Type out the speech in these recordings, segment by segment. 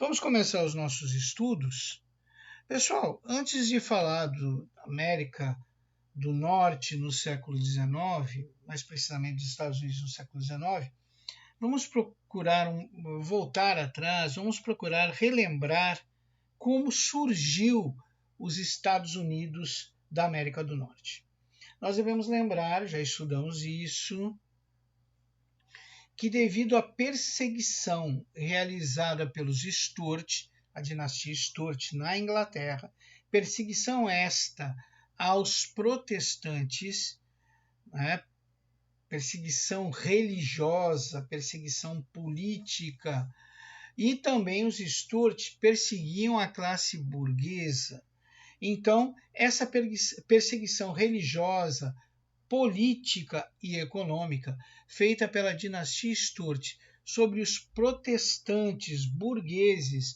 Vamos começar os nossos estudos. Pessoal, antes de falar da América do Norte no século XIX, mais precisamente dos Estados Unidos no século XIX, vamos procurar voltar atrás, vamos procurar relembrar como surgiu os Estados Unidos da América do Norte. Nós devemos lembrar, já estudamos isso, que devido à perseguição realizada pelos Stuart, a dinastia Stuart na Inglaterra, perseguição esta aos protestantes, né, perseguição religiosa, perseguição política, e também os Stuart perseguiam a classe burguesa. Então, essa perseguição religiosa, política e econômica feita pela dinastia Stuart sobre os protestantes burgueses,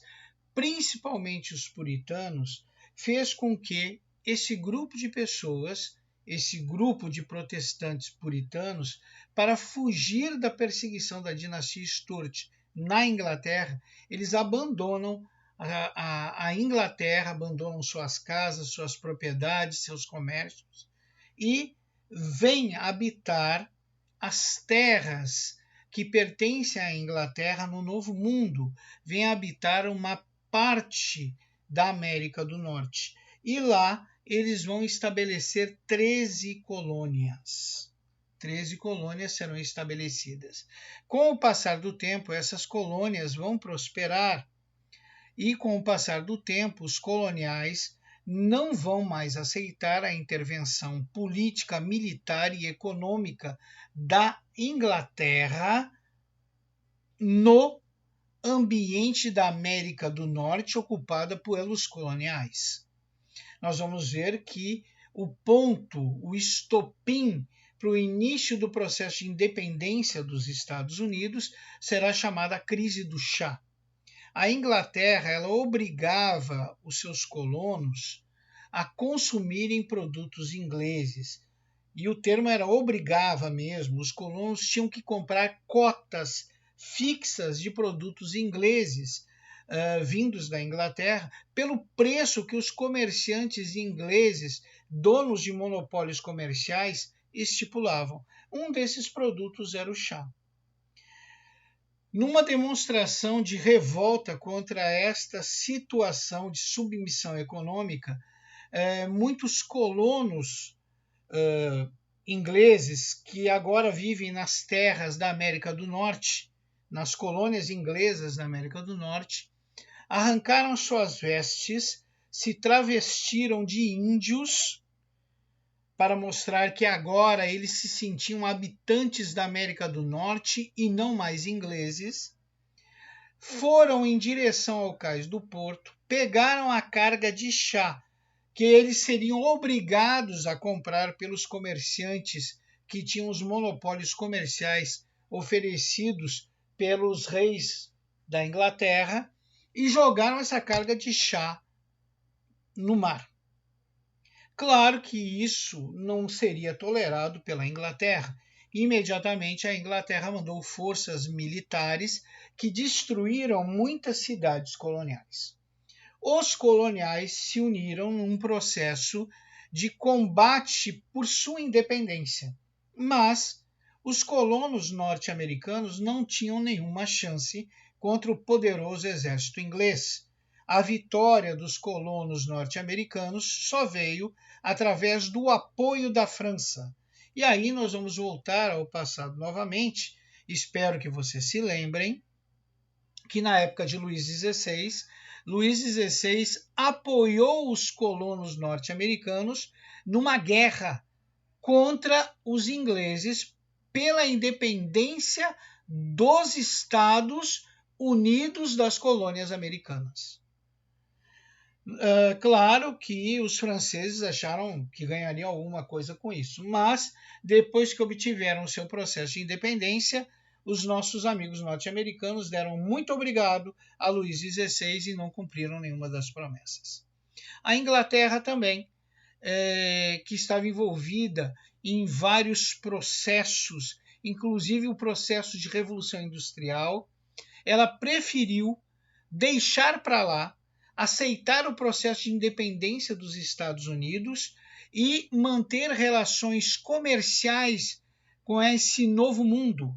principalmente os puritanos, fez com que esse grupo de pessoas, esse grupo de protestantes puritanos, para fugir da perseguição da dinastia Stuart na Inglaterra, eles abandonam a Inglaterra, abandonam suas casas, suas propriedades, seus comércios e vêm habitar as terras que pertencem à Inglaterra no Novo Mundo, vêm habitar uma parte da América do Norte. E lá eles vão estabelecer 13 colônias. 13 colônias serão estabelecidas. Com o passar do tempo, essas colônias vão prosperar e, com o passar do tempo, os coloniais não vão mais aceitar a intervenção política, militar e econômica da Inglaterra no ambiente da América do Norte ocupada pelos coloniais. Nós vamos ver que o ponto, o estopim para o início do processo de independência dos Estados Unidos será chamada crise do chá. A Inglaterra ela obrigava os seus colonos a consumirem produtos ingleses. E o termo era obrigava mesmo. Os colonos tinham que comprar cotas fixas de produtos ingleses vindos da Inglaterra pelo preço que os comerciantes ingleses, donos de monopólios comerciais, estipulavam. Um desses produtos era o chá. Numa demonstração de revolta contra esta situação de submissão econômica, muitos colonos ingleses que agora vivem nas terras da América do Norte, nas colônias inglesas da América do Norte, arrancaram suas vestes, se travestiram de índios para mostrar que agora eles se sentiam habitantes da América do Norte e não mais ingleses, foram em direção ao cais do porto, pegaram a carga de chá que eles seriam obrigados a comprar pelos comerciantes que tinham os monopólios comerciais oferecidos pelos reis da Inglaterra e jogaram essa carga de chá no mar. Claro que isso não seria tolerado pela Inglaterra. Imediatamente a Inglaterra mandou forças militares que destruíram muitas cidades coloniais. Os coloniais se uniram num processo de combate por sua independência, mas os colonos norte-americanos não tinham nenhuma chance contra o poderoso exército inglês. A vitória dos colonos norte-americanos só veio através do apoio da França. E aí nós vamos voltar ao passado novamente. Espero que vocês se lembrem que na época de Luís XVI apoiou os colonos norte-americanos numa guerra contra os ingleses pela independência dos Estados Unidos das colônias americanas. Claro que os franceses acharam que ganhariam alguma coisa com isso, mas depois que obtiveram seu processo de independência, os nossos amigos norte-americanos deram muito obrigado a Luís XVI e não cumpriram nenhuma das promessas. A Inglaterra também, que estava envolvida em vários processos, inclusive o processo de Revolução Industrial, ela preferiu deixar para lá, aceitar o processo de independência dos Estados Unidos e manter relações comerciais com esse novo mundo.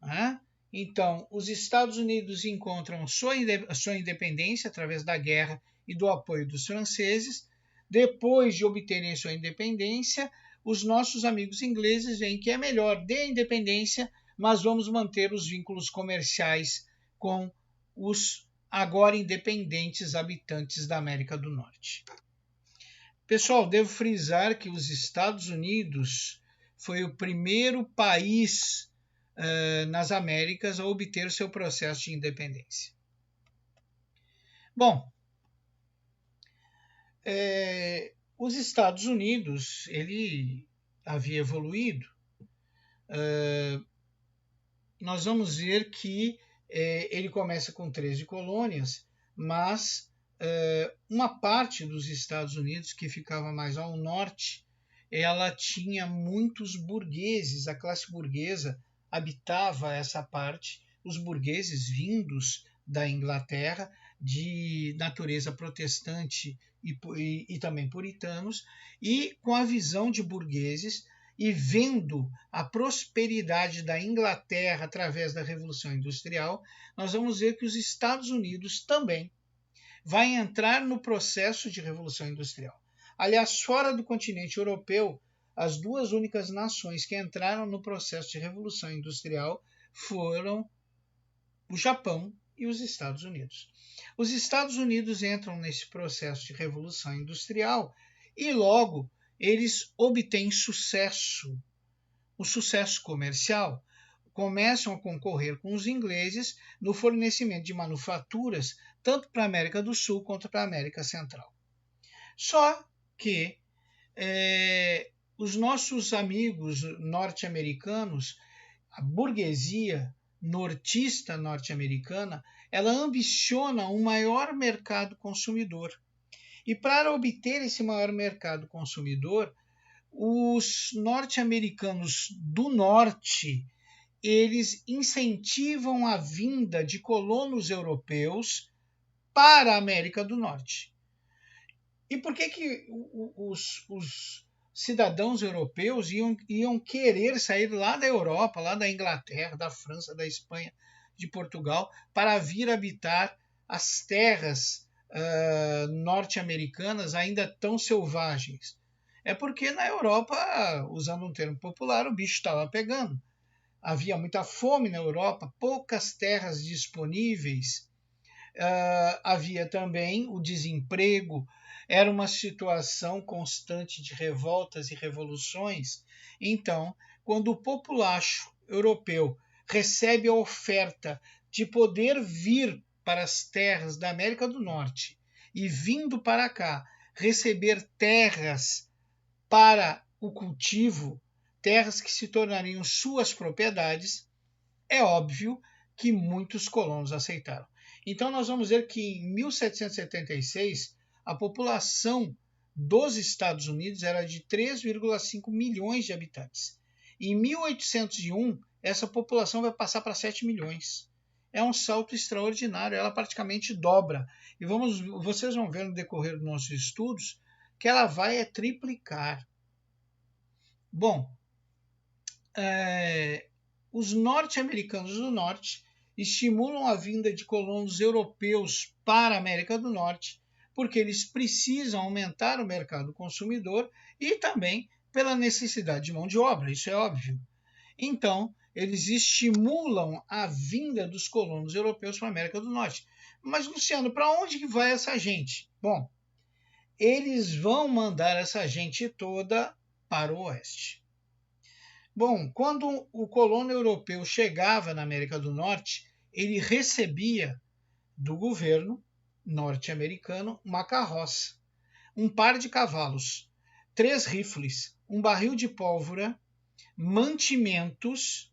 Né? Então, os Estados Unidos encontram sua independência através da guerra e do apoio dos franceses. Depois de obterem sua independência, os nossos amigos ingleses veem que é melhor dê a independência, mas vamos manter os vínculos comerciais com os agora independentes habitantes da América do Norte. Pessoal, devo frisar que os Estados Unidos foi o primeiro país nas Américas a obter seu processo de independência. Bom, os Estados Unidos, ele havia evoluído. Nós vamos ver que ele começa com 13 colônias, mas uma parte dos Estados Unidos, que ficava mais ao norte, ela tinha muitos burgueses, a classe burguesa habitava essa parte, os burgueses vindos da Inglaterra, de natureza protestante e também puritanos, e com a visão de burgueses e vendo a prosperidade da Inglaterra através da Revolução Industrial, nós vamos ver que os Estados Unidos também vai entrar no processo de Revolução Industrial. Aliás, fora do continente europeu, as duas únicas nações que entraram no processo de Revolução Industrial foram o Japão e os Estados Unidos. Os Estados Unidos entram nesse processo de Revolução Industrial e logo eles obtêm sucesso, o sucesso comercial. Começam a concorrer com os ingleses no fornecimento de manufaturas, tanto para a América do Sul quanto para a América Central. Só que os nossos amigos norte-americanos, a burguesia nortista norte-americana, ela ambiciona um maior mercado consumidor. E para obter esse maior mercado consumidor, os norte-americanos do norte, eles incentivam a vinda de colonos europeus para a América do Norte. E por que os cidadãos europeus iam querer sair lá da Europa, lá da Inglaterra, da França, da Espanha, de Portugal, para vir habitar as terras norte-americanas ainda tão selvagens? É porque na Europa, usando um termo popular, o bicho estava pegando. Havia muita fome na Europa, poucas terras disponíveis, havia também o desemprego, era uma situação constante de revoltas e revoluções. Então, quando o populacho europeu recebe a oferta de poder vir para as terras da América do Norte e vindo para cá receber terras para o cultivo, terras que se tornariam suas propriedades, é óbvio que muitos colonos aceitaram. Então nós vamos ver que em 1776 a população dos Estados Unidos era de 3,5 milhões de habitantes. Em 1801 essa população vai passar para 7 milhões. É um salto extraordinário, ela praticamente dobra. E vocês vão ver no decorrer dos nossos estudos que ela vai triplicar. Bom, os norte-americanos do norte estimulam a vinda de colonos europeus para a América do Norte, porque eles precisam aumentar o mercado consumidor e também pela necessidade de mão de obra, isso é óbvio. Então, eles estimulam a vinda dos colonos europeus para a América do Norte. Mas, Luciano, para onde que vai essa gente? Bom, eles vão mandar essa gente toda para o oeste. Bom, quando o colono europeu chegava na América do Norte, ele recebia do governo norte-americano uma carroça, um par de cavalos, 3 rifles, um barril de pólvora, mantimentos,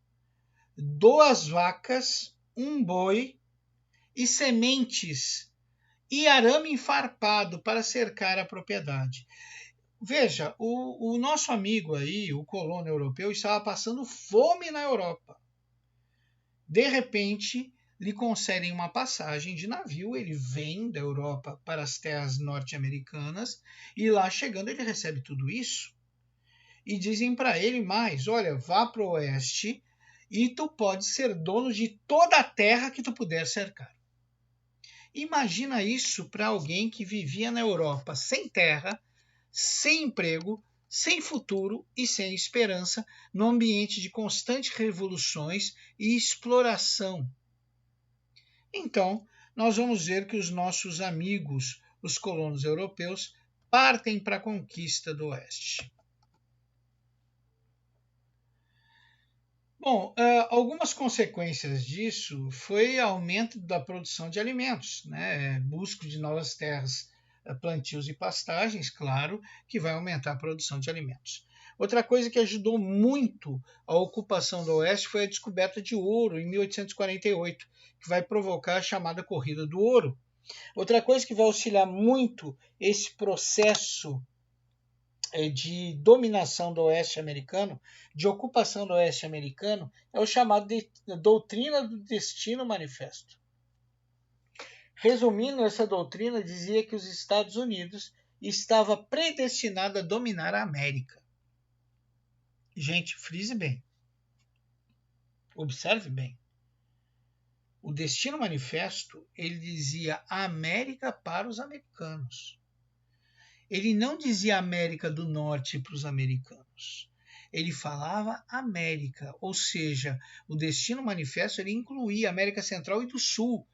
2 vacas, um boi e sementes e arame enfarpado para cercar a propriedade. Veja, o nosso amigo aí, o colono europeu, estava passando fome na Europa. De repente, lhe concedem uma passagem de navio, ele vem da Europa para as terras norte-americanas e lá chegando ele recebe tudo isso. E dizem para ele mais, olha, vá para o oeste e tu pode ser dono de toda a terra que tu puder cercar. Imagina isso para alguém que vivia na Europa sem terra, sem emprego, sem futuro e sem esperança, num ambiente de constantes revoluções e exploração. Então, nós vamos ver que os nossos amigos, os colonos europeus, partem para a conquista do Oeste. Bom, algumas consequências disso foi aumento da produção de alimentos, né? Busca de novas terras, plantios e pastagens, claro, que vai aumentar a produção de alimentos. Outra coisa que ajudou muito a ocupação do Oeste foi a descoberta de ouro em 1848, que vai provocar a chamada Corrida do Ouro. Outra coisa que vai auxiliar muito esse processo de dominação do Oeste americano, de ocupação do Oeste americano, é o chamado de doutrina do destino manifesto. Resumindo, essa doutrina dizia que os Estados Unidos estava predestinado a dominar a América. Gente, frise bem. Observe bem. O destino manifesto, ele dizia a América para os americanos. Ele não dizia América do Norte para os americanos. Ele falava América, ou seja, o Destino Manifesto ele incluía a América Central e do Sul,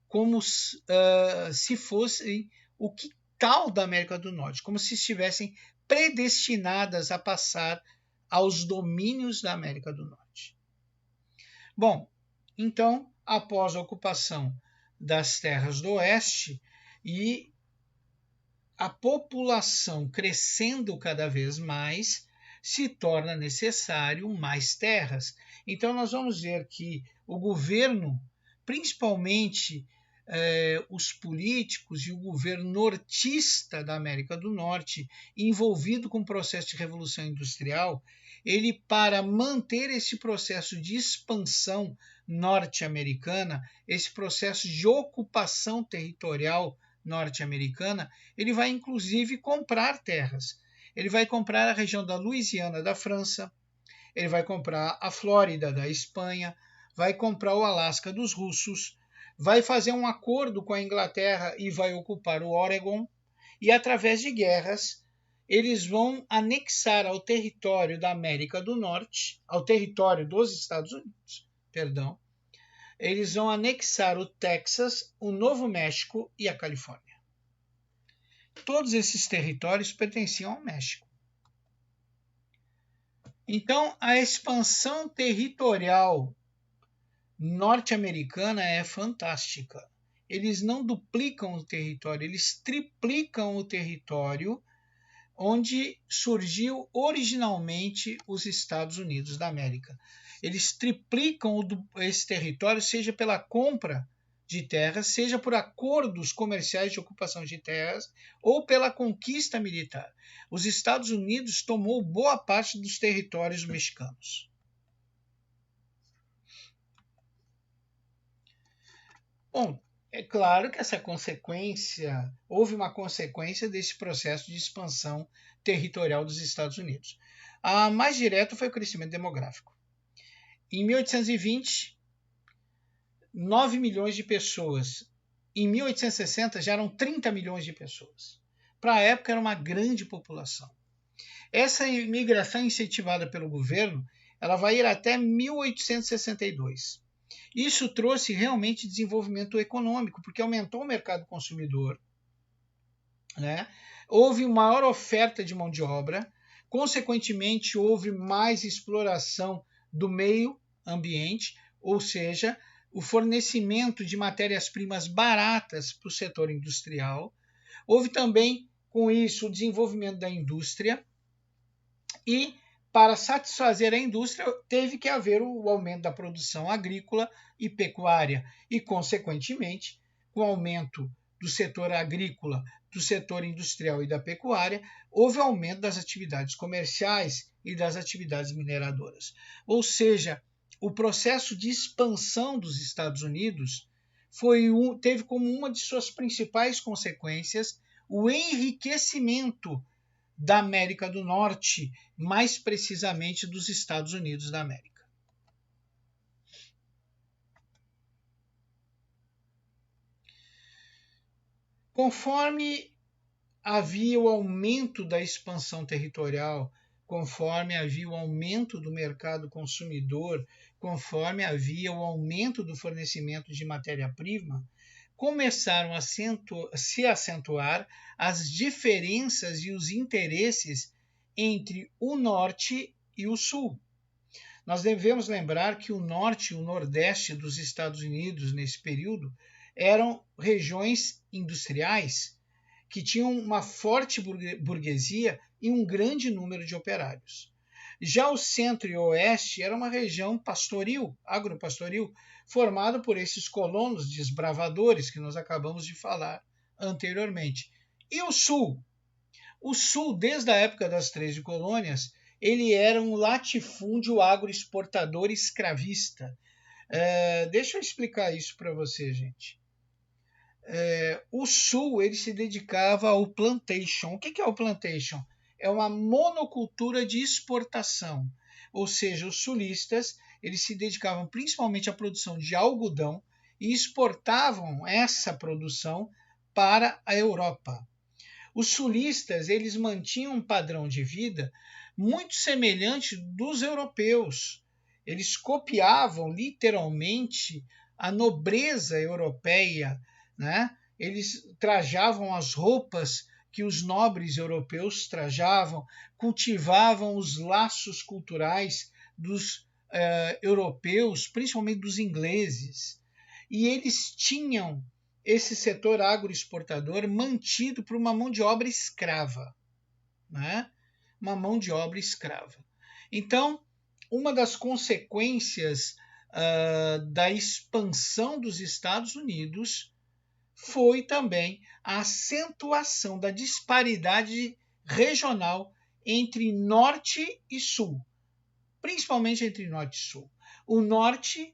como se fosse o quintal da América do Norte, como se estivessem predestinadas a passar aos domínios da América do Norte. Bom, então, após a ocupação das terras do Oeste e a população crescendo cada vez mais, se torna necessário mais terras. Então, nós vamos ver que o governo, principalmente os políticos e o governo nortista da América do Norte, envolvido com o processo de revolução industrial, ele, para manter esse processo de expansão norte-americana, esse processo de ocupação territorial norte-americana, ele vai inclusive comprar terras. Ele vai comprar a região da Louisiana da França, ele vai comprar a Flórida da Espanha, vai comprar o Alasca dos russos, vai fazer um acordo com a Inglaterra e vai ocupar o Oregon, e através de guerras eles vão anexar ao território da América do Norte, ao território dos Estados Unidos, perdão, eles vão anexar o Texas, o Novo México e a Califórnia. Todos esses territórios pertenciam ao México. Então, a expansão territorial norte-americana é fantástica. Eles não duplicam o território, eles triplicam o território onde surgiu originalmente os Estados Unidos da América. Eles triplicam esse território, seja pela compra de terras, seja por acordos comerciais de ocupação de terras ou pela conquista militar. Os Estados Unidos tomou boa parte dos territórios mexicanos. Bom, é claro que houve uma consequência desse processo de expansão territorial dos Estados Unidos. A mais direta foi o crescimento demográfico. Em 1820, 9 milhões de pessoas. Em 1860, já eram 30 milhões de pessoas. Para a época, era uma grande população. Essa imigração incentivada pelo governo, ela vai ir até 1862. Isso trouxe realmente desenvolvimento econômico, porque aumentou o mercado consumidor, né? Houve maior oferta de mão de obra, consequentemente, houve mais exploração do meio ambiente, ou seja, o fornecimento de matérias-primas baratas para o setor industrial. Houve também, com isso, o desenvolvimento da indústria e, para satisfazer a indústria, teve que haver o aumento da produção agrícola e pecuária e, consequentemente, com o aumento do setor agrícola, do setor industrial e da pecuária, houve aumento das atividades comerciais e das atividades mineradoras. Ou seja, o processo de expansão dos Estados Unidos teve como uma de suas principais consequências o enriquecimento da América do Norte, mais precisamente dos Estados Unidos da América. Conforme havia o aumento da expansão territorial, conforme havia o aumento do mercado consumidor, conforme havia o aumento do fornecimento de matéria-prima, começaram a se acentuar as diferenças e os interesses entre o norte e o sul. Nós devemos lembrar que o norte e o nordeste dos Estados Unidos, nesse período, eram regiões industriais que tinham uma forte burguesia e um grande número de operários. Já o centro e o oeste era uma região pastoril, agropastoril, formada por esses colonos desbravadores que nós acabamos de falar anteriormente. E o sul? O sul, desde a época das 13 colônias, ele era um latifúndio agroexportador escravista. Deixa eu explicar isso para você, gente. O sul ele se dedicava ao plantation. O que é o plantation? É uma monocultura de exportação, ou seja, os sulistas eles se dedicavam principalmente à produção de algodão e exportavam essa produção para a Europa. Os sulistas eles mantinham um padrão de vida muito semelhante dos europeus. Eles copiavam literalmente a nobreza europeia, né? Eles trajavam as roupas que os nobres europeus trajavam, cultivavam os laços culturais dos europeus, principalmente dos ingleses. E eles tinham esse setor agroexportador mantido por uma mão de obra escrava, né? Uma mão de obra escrava. Então, uma das consequências da expansão dos Estados Unidos foi também a acentuação da disparidade regional entre norte e sul, principalmente entre norte e sul. O norte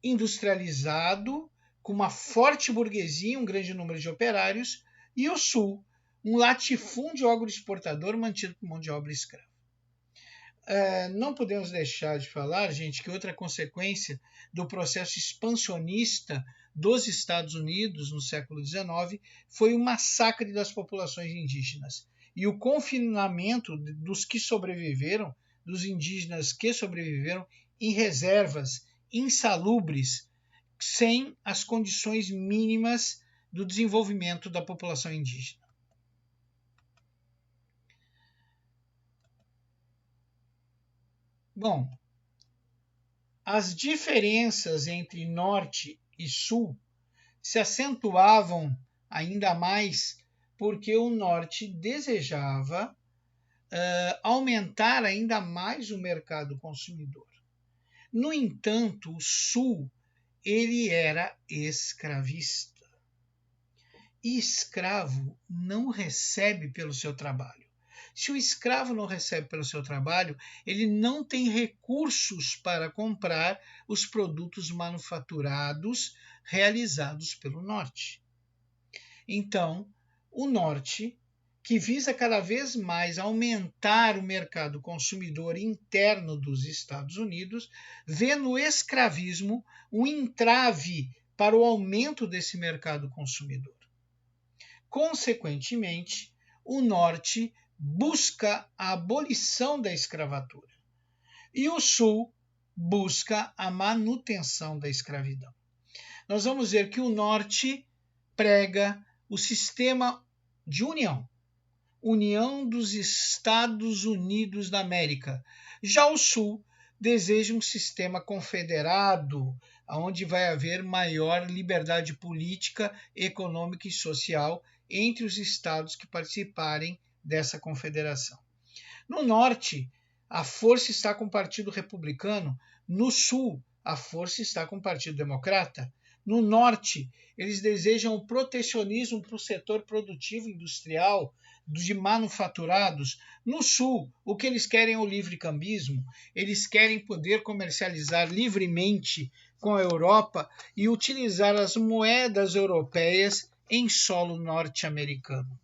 industrializado, com uma forte burguesia, um grande número de operários, e o sul, um latifúndio agroexportador mantido por mão de obra escrava. Não podemos deixar de falar, gente, que outra consequência do processo expansionista dos Estados Unidos no século XIX foi o massacre das populações indígenas e o confinamento dos que sobreviveram, dos indígenas que sobreviveram, em reservas insalubres, sem as condições mínimas do desenvolvimento da população indígena. Bom, as diferenças entre norte e sul se acentuavam ainda mais porque o norte desejava aumentar ainda mais o mercado consumidor. No entanto, o sul ele era escravista. E escravo não recebe pelo seu trabalho. Se o escravo não recebe pelo seu trabalho, ele não tem recursos para comprar os produtos manufaturados realizados pelo norte. Então, o norte, que visa cada vez mais aumentar o mercado consumidor interno dos Estados Unidos, vê no escravismo um entrave para o aumento desse mercado consumidor. Consequentemente, o norte busca a abolição da escravatura e o sul busca a manutenção da escravidão. Nós vamos ver que o norte prega o sistema de união dos Estados Unidos da América. Já o sul deseja um sistema confederado, onde vai haver maior liberdade política, econômica e social entre os estados que participarem dessa confederação. No norte, a força está com o Partido Republicano. No sul, a força está com o Partido Democrata. No norte, eles desejam o protecionismo para o setor produtivo industrial, de manufaturados. No Sul, o que eles querem é o livre-cambismo, eles querem poder comercializar livremente com a Europa e utilizar as moedas europeias em solo norte-americano.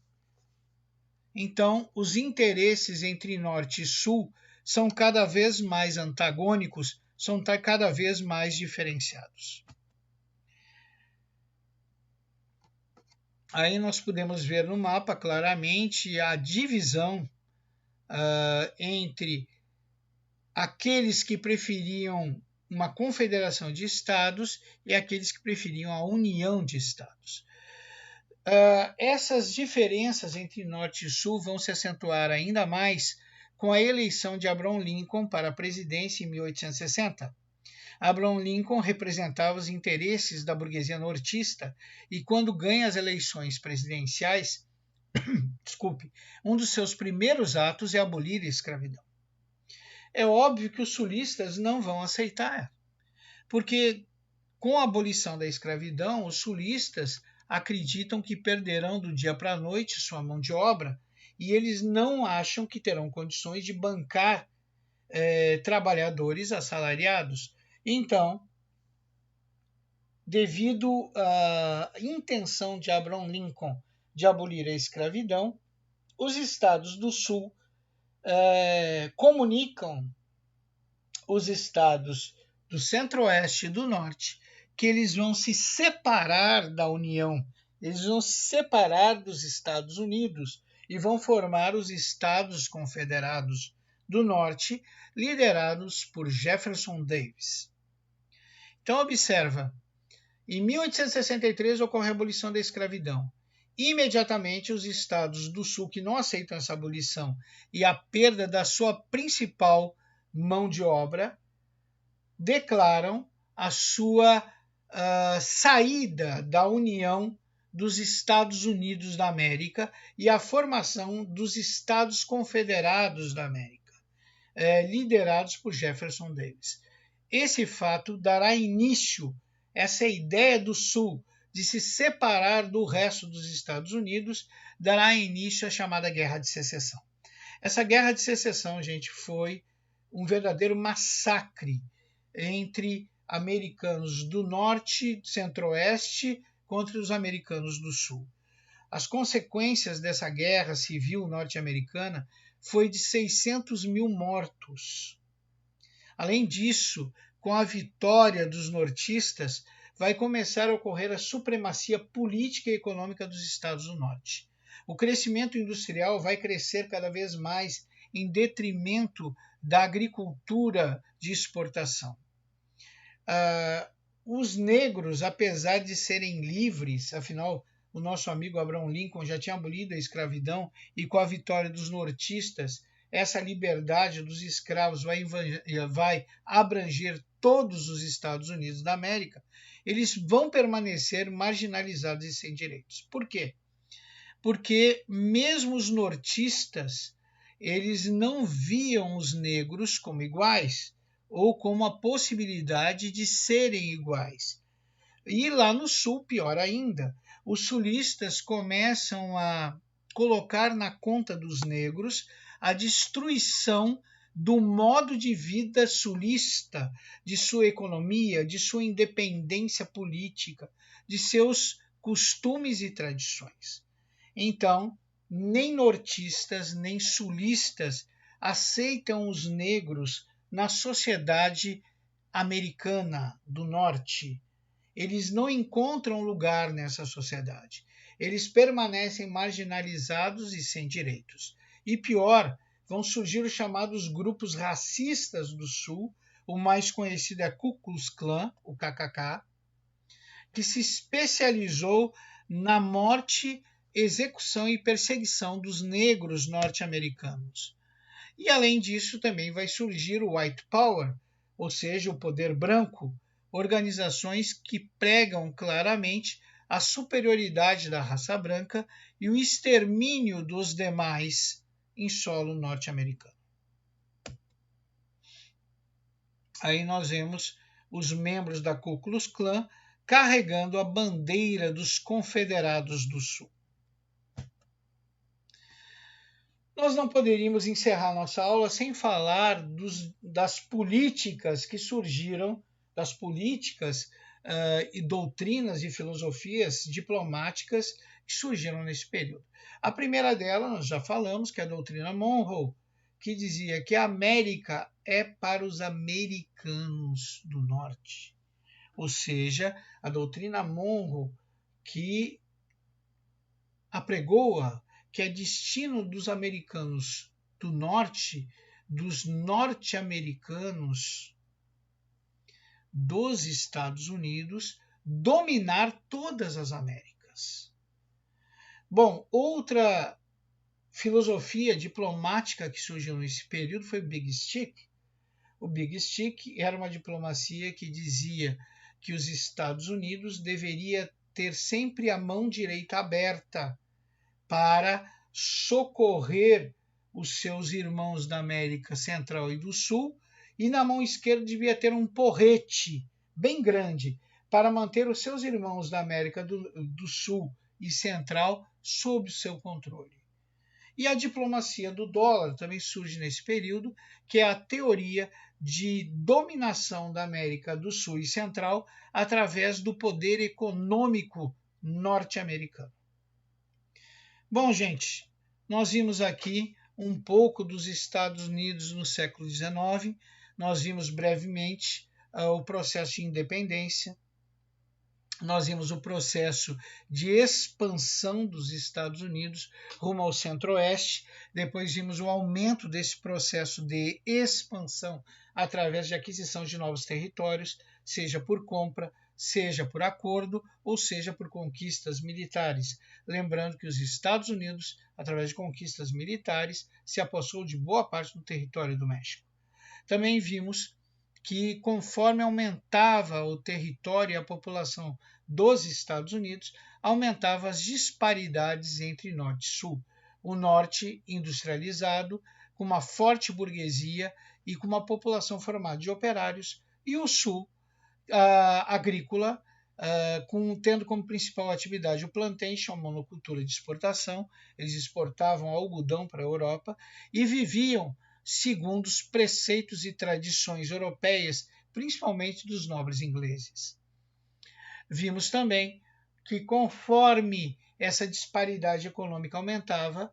Então, os interesses entre Norte e Sul são cada vez mais antagônicos, são cada vez mais diferenciados. Aí nós podemos ver no mapa claramente a divisão entre aqueles que preferiam uma confederação de estados e aqueles que preferiam a união de estados. Essas diferenças entre Norte e Sul vão se acentuar ainda mais com a eleição de Abraham Lincoln para a presidência em 1860. Abraham Lincoln representava os interesses da burguesia nortista e, quando ganha as eleições presidenciais, um dos seus primeiros atos é abolir a escravidão. É óbvio que os sulistas não vão aceitar, porque com a abolição da escravidão, os sulistas acreditam que perderão do dia para a noite sua mão de obra e eles não acham que terão condições de bancar trabalhadores assalariados. Então, devido à intenção de Abraham Lincoln de abolir a escravidão, os estados do Sul comunicam os estados do Centro-Oeste e do Norte que eles vão se separar da União, eles vão se separar dos Estados Unidos e vão formar os Estados Confederados do Norte, liderados por Jefferson Davis. Então, observa, em 1863 ocorre a abolição da escravidão. Imediatamente, os estados do Sul que não aceitam essa abolição e a perda da sua principal mão de obra declaram a sua saída da União dos Estados Unidos da América e a formação dos Estados Confederados da América, liderados por Jefferson Davis. Esse fato dará início, essa ideia do Sul de se separar do resto dos Estados Unidos, dará início à chamada Guerra de Secessão. Essa Guerra de Secessão, gente, foi um verdadeiro massacre entre americanos do Norte, Centro-Oeste, contra os americanos do Sul. As consequências dessa guerra civil norte-americana foi de 600 mil mortos. Além disso, com a vitória dos nortistas, vai começar a ocorrer a supremacia política e econômica dos Estados do Norte. O crescimento industrial vai crescer cada vez mais em detrimento da agricultura de exportação. Os negros, apesar de serem livres, afinal, o nosso amigo Abraham Lincoln já tinha abolido a escravidão e com a vitória dos nortistas, essa liberdade dos escravos vai abranger todos os Estados Unidos da América, eles vão permanecer marginalizados e sem direitos. Por quê? Porque mesmo os nortistas, eles não viam os negros como iguais ou como a possibilidade de serem iguais. E lá no Sul, pior ainda, os sulistas começam a colocar na conta dos negros a destruição do modo de vida sulista, de sua economia, de sua independência política, de seus costumes e tradições. Então, nem nortistas, nem sulistas aceitam os negros na sociedade americana do Norte. Eles não encontram lugar nessa sociedade. Eles permanecem marginalizados e sem direitos. E pior, vão surgir os chamados grupos racistas do Sul, o mais conhecido é Ku Klux Klan, o KKK, que se especializou na morte, execução e perseguição dos negros norte-americanos. E além disso, também vai surgir o White Power, ou seja, o poder branco, organizações que pregam claramente a superioridade da raça branca e o extermínio dos demais em solo norte-americano. Aí nós vemos os membros da Ku Klux Klan carregando a bandeira dos Confederados do Sul. Nós não poderíamos encerrar nossa aula sem falar das políticas que surgiram, das políticas e doutrinas e filosofias diplomáticas que surgiram nesse período. A primeira delas, nós já falamos, que é a doutrina Monroe, que dizia que a América é para os americanos do norte. Ou seja, a doutrina Monroe, que apregoa que é destino dos americanos do norte, dos norte-americanos dos Estados Unidos, dominar todas as Américas. Bom, outra filosofia diplomática que surgiu nesse período foi o Big Stick. O Big Stick era uma diplomacia que dizia que os Estados Unidos deveria ter sempre a mão direita aberta para socorrer os seus irmãos da América Central e do Sul, e na mão esquerda devia ter um porrete bem grande para manter os seus irmãos da América do Sul e Central sob o seu controle. E a diplomacia do dólar também surge nesse período, que é a teoria de dominação da América do Sul e Central através do poder econômico norte-americano. Bom, gente, nós vimos aqui um pouco dos Estados Unidos no século XIX, nós vimos brevemente o processo de independência, nós vimos o processo de expansão dos Estados Unidos rumo ao centro-oeste, depois vimos o aumento desse processo de expansão através de aquisição de novos territórios, seja por compra, seja por acordo ou seja por conquistas militares. Lembrando que os Estados Unidos, através de conquistas militares, se apossou de boa parte do território do México. Também vimos que, conforme aumentava o território e a população dos Estados Unidos, aumentava as disparidades entre norte e sul. O norte industrializado, com uma forte burguesia e com uma população formada de operários, e o sul agrícola, tendo como principal atividade o plantation, a monocultura de exportação. Eles exportavam algodão para a Europa e viviam segundo os preceitos e tradições europeias, principalmente dos nobres ingleses. Vimos também que, conforme essa disparidade econômica aumentava,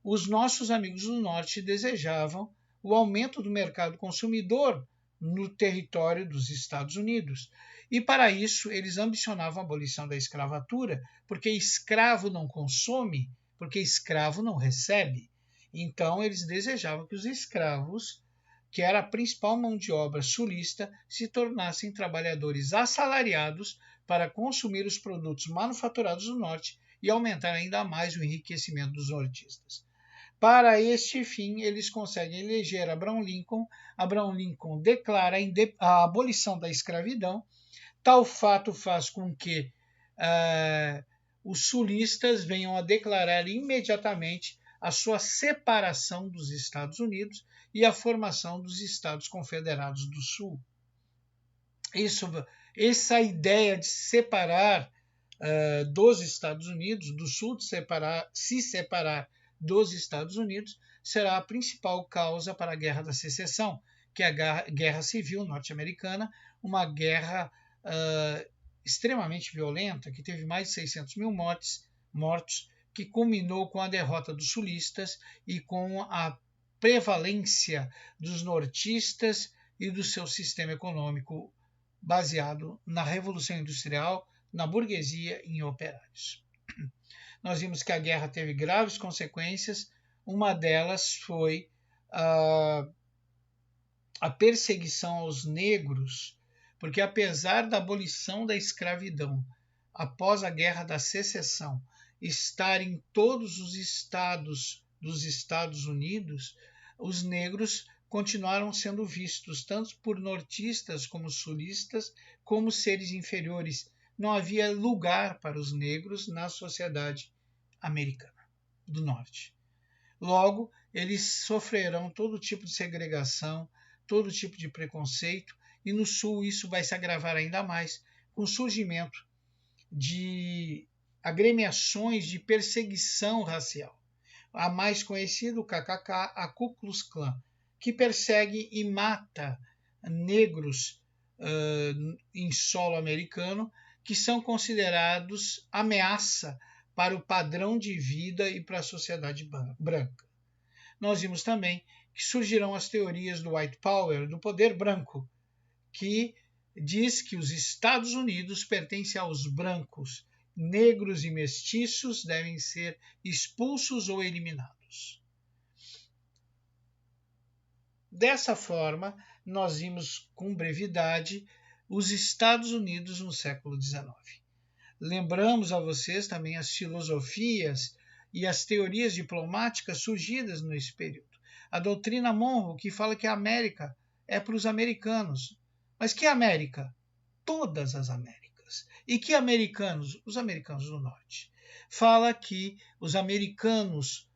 os nossos amigos do Norte desejavam o aumento do mercado consumidor no território dos Estados Unidos. E, para isso, eles ambicionavam a abolição da escravatura, porque escravo não consome, porque escravo não recebe. Então, eles desejavam que os escravos, que era a principal mão de obra sulista, se tornassem trabalhadores assalariados para consumir os produtos manufaturados do Norte e aumentar ainda mais o enriquecimento dos nortistas. Para este fim, eles conseguem eleger Abraham Lincoln. Abraham Lincoln declara a abolição da escravidão. Tal fato faz com que os sulistas venham a declarar imediatamente a sua separação dos Estados Unidos e a formação dos Estados Confederados do Sul. Essa ideia de separar dos Estados Unidos, do Sul, de se separar dos Estados Unidos, será a principal causa para a Guerra da Secessão, que é a Guerra Civil Norte-Americana, uma guerra extremamente violenta, que teve mais de 600 mil mortos, que culminou com a derrota dos sulistas e com a prevalência dos nortistas e do seu sistema econômico baseado na Revolução Industrial, na burguesia e em operários. Nós vimos que a guerra teve graves consequências. Uma delas foi a perseguição aos negros, porque apesar da abolição da escravidão após a Guerra da Secessão estar em todos os estados dos Estados Unidos, os negros continuaram sendo vistos tanto por nortistas como sulistas como seres inferiores. Não havia lugar para os negros na sociedade americana do Norte. Logo, eles sofrerão todo tipo de segregação, todo tipo de preconceito, e no Sul isso vai se agravar ainda mais com o surgimento de agremiações de perseguição racial. A mais conhecida, o KKK, a Ku Klux Klan, que persegue e mata negros em solo americano, que são considerados ameaça para o padrão de vida e para a sociedade branca. Nós vimos também que surgirão as teorias do white power, do poder branco, que diz que os Estados Unidos pertencem aos brancos, negros e mestiços devem ser expulsos ou eliminados. Dessa forma, nós vimos com brevidade os Estados Unidos no século XIX. Lembramos a vocês também as filosofias e as teorias diplomáticas surgidas nesse período. A doutrina Monroe, que fala que a América é para os americanos. Mas que América? Todas as Américas. E que americanos? Os americanos do norte. Fala que os americanos,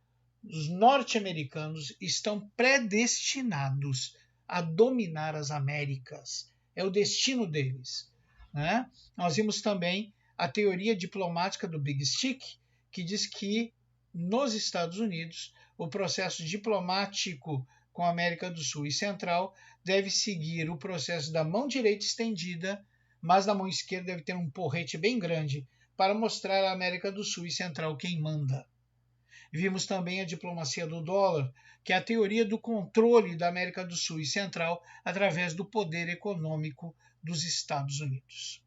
os norte-americanos, estão predestinados a dominar as Américas. É o destino deles. Né? Nós vimos também a teoria diplomática do Big Stick, que diz que nos Estados Unidos o processo diplomático com a América do Sul e Central deve seguir o processo da mão direita estendida, mas na mão esquerda deve ter um porrete bem grande para mostrar à América do Sul e Central quem manda. Vimos também a diplomacia do dólar, que é a teoria do controle da América do Sul e Central através do poder econômico dos Estados Unidos.